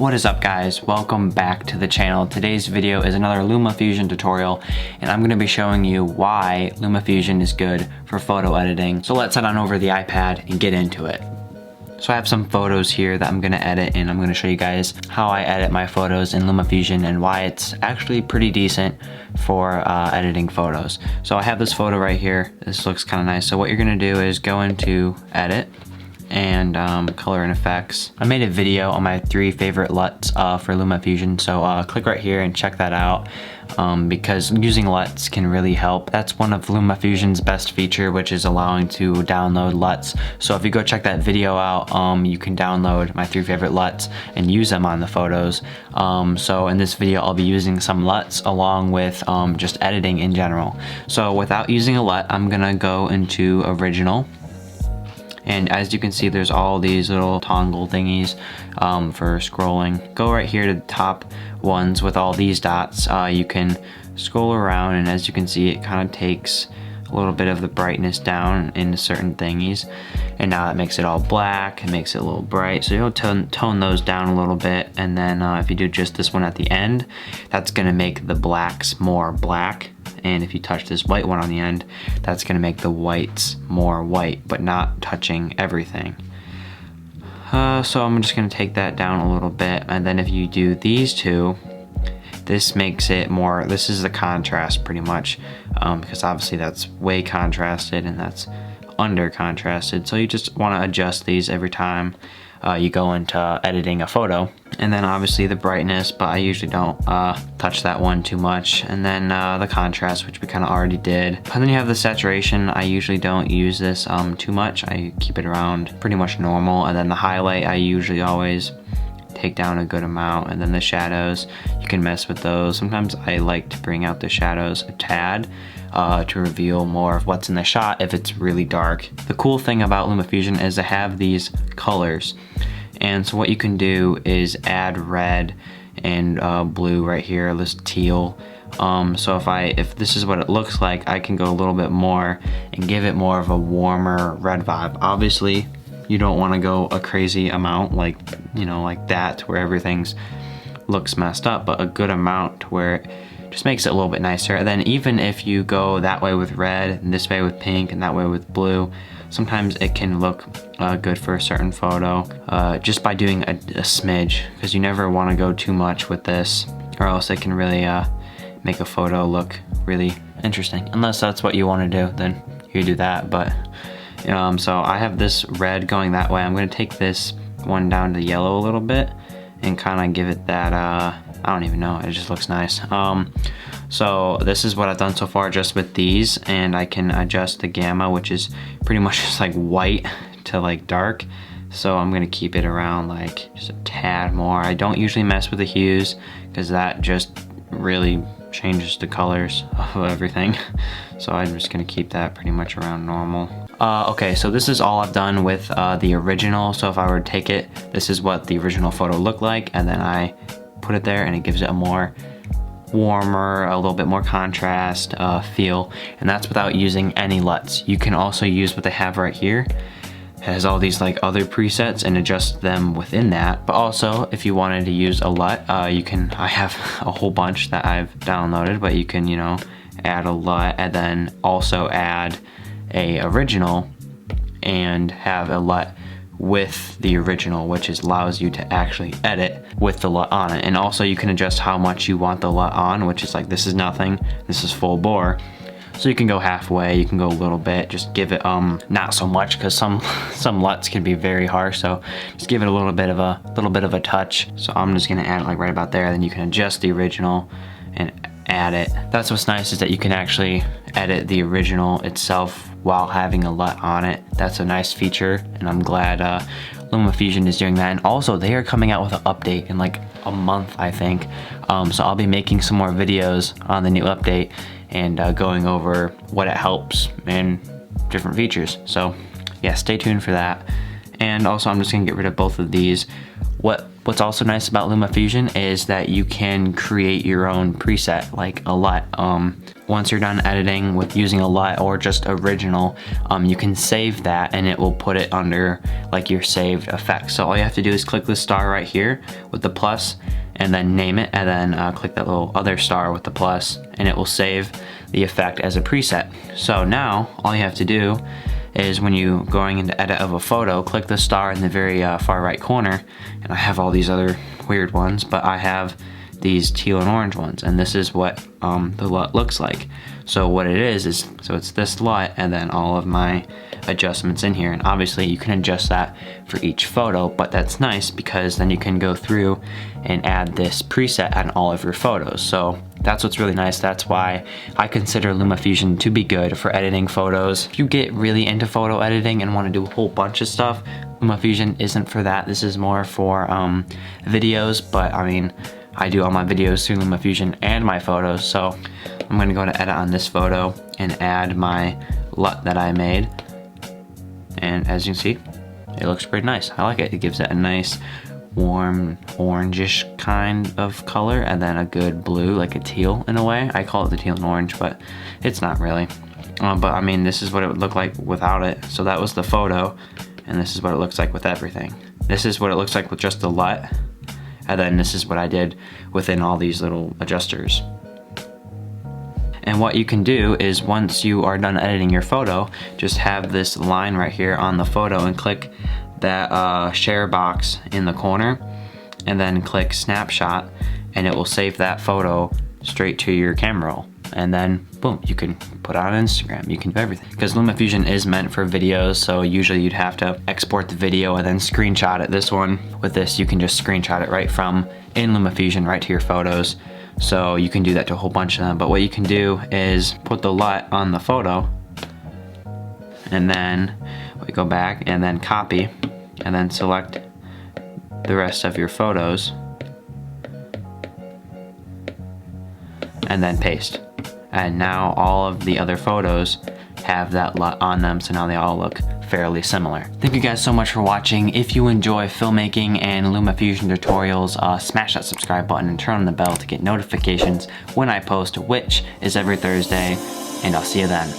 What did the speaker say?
What is up guys? Welcome back to the channel. Today's video is another Lumafusion tutorial and I'm going to be showing you why Lumafusion is good for photo editing. So let's head on over to the iPad and get into it. So I have some photos here that I'm going to edit and I'm going to show you guys how I edit my photos in Lumafusion and why it's actually pretty decent for editing photos. So I have this photo right here. This looks kind of nice. So what you're going to do is go into edit and color and effects. I made a video on my 3 favorite LUTs for Lumafusion, so click right here and check that out because using LUTs can really help. That's one of Lumafusion's best feature, which is allowing to download LUTs. So if you go check that video out, you can download my 3 favorite LUTs and use them on the photos. So in this video I'll be using some LUTs along with just editing in general. So without using a LUT, I'm gonna go into original. And as you can see, there's all these little toggle thingies for scrolling. Go right here to the top ones with all these dots. You can scroll around, and as you can see, it kind of takes a little bit of the brightness down into certain thingies. And now that makes it all black. It makes it a little bright. So you'll tone those down a little bit. And then if you do just this one at the end, that's gonna make the blacks more black. And if you touch this white one on the end, that's gonna make the whites more white, but not touching everything. So I'm just gonna take that down a little bit. And then if you do these two, this makes it more, this is the contrast pretty much, because obviously that's way contrasted and that's under contrasted. So you just wanna adjust these every time you go into editing a photo. And then obviously the brightness, but I usually don't touch that one too much. And then the contrast, which we kind of already did. And then you have the saturation. I usually don't use this too much. I keep it around pretty much normal. And then the highlight, I usually always take down a good amount. And then the shadows, you can mess with those. Sometimes I like to bring out the shadows a tad to reveal more of what's in the shot if it's really dark. The cool thing about Lumafusion is to have these colors. And so what you can do is add red and blue right here, this teal. So if this is what it looks like, I can go a little bit more and give it more of a warmer red vibe. Obviously, you don't want to go a crazy amount like, you know, like that to where everything's looks messed up, but a good amount to where it just makes it a little bit nicer. And then even if you go that way with red and this way with pink and that way with blue, sometimes it can look good for a certain photo just by doing a smidge, because you never want to go too much with this or else it can really make a photo look really interesting. Unless that's what you want to do, then you do that. But so I have this red going that way. I'm going to take this one down to yellow a little bit and kind of give it that I don't even know, it just looks nice. So this is what I've done so far just with these, and I can adjust the gamma, which is pretty much just like white to like dark. So I'm gonna keep it around like just a tad more. I don't usually mess with the hues because that just really changes the colors of everything. So I'm just gonna keep that pretty much around normal. Okay, so this is all I've done with the original. So if I were to take it, this is what the original photo looked like, and then I put it there and it gives it a more warmer, a little bit more contrast feel, and that's without using any LUTs. You can also use what they have right here. It has all these like other presets and adjust them within that. But also if you wanted to use a LUT, you can, I have a whole bunch that I've downloaded, but you can, you know, add a LUT and then also add a original and have a LUT with the original, which allows you to actually edit with the LUT on it. And also you can adjust how much you want the LUT on, which is like, this is nothing, this is full bore. So you can go halfway, you can go a little bit, just give it not so much, because some LUTs can be very harsh, so just give it a little bit of a touch. So I'm just gonna add it like right about there, then you can adjust the original and add it. That's what's nice, is that you can actually edit the original itself while having a LUT on it. That's a nice feature, and I'm glad Lumafusion is doing that. And also they are coming out with an update in like a month, I think. So I'll be making some more videos on the new update and going over what it helps and different features. So yeah, stay tuned for that. And also I'm just gonna get rid of both of these. What What's also nice about Lumafusion is that you can create your own preset, like a LUT. Once you're done editing with using a LUT or just original, you can save that and it will put it under like your saved effects. So all you have to do is click the star right here with the plus and then name it, and then click that little other star with the plus and it will save the effect as a preset. So now all you have to do is when you going into edit of a photo, click the star in the very far right corner, and I have all these other weird ones, but I have these teal and orange ones, and this is what the LUT looks like. So what it is so it's this LUT and then all of my adjustments in here, and obviously you can adjust that for each photo, but that's nice because then you can go through and add this preset on all of your photos. So that's what's really nice. That's why I consider Lumafusion to be good for editing photos. If you get really into photo editing and want to do a whole bunch of stuff, Lumafusion isn't for that. This is more for videos, but I mean, I do all my videos through Lumafusion and my photos. So I'm gonna go to edit on this photo and add my LUT that I made. And as you can see, it looks pretty nice. I like it. It gives it a nice warm orangish kind of color and then a good blue, like a teal in a way. I call it the teal and orange, but it's not really. But I mean, this is what it would look like without it. So that was the photo, and this is what it looks like with everything. This is what it looks like with just the LUT, and then this is what I did within all these little adjusters. And what you can do is once you are done editing your photo, just have this line right here on the photo and click that share box in the corner and then click snapshot, and it will save that photo straight to your camera roll. And then boom, you can put it on Instagram, you can do everything. Because Lumafusion is meant for videos, so usually you'd have to export the video and then screenshot it. This one, with this, you can just screenshot it right from in Lumafusion right to your photos. So you can do that to a whole bunch of them. But what you can do is put the LUT on the photo, and then we go back and then copy, and then select the rest of your photos, and then paste. And now all of the other photos have that LUT on them, so now they all look fairly similar. Thank you guys so much for watching. If you enjoy filmmaking and Lumafusion tutorials, smash that subscribe button and turn on the bell to get notifications when I post, which is every Thursday, and I'll see you then.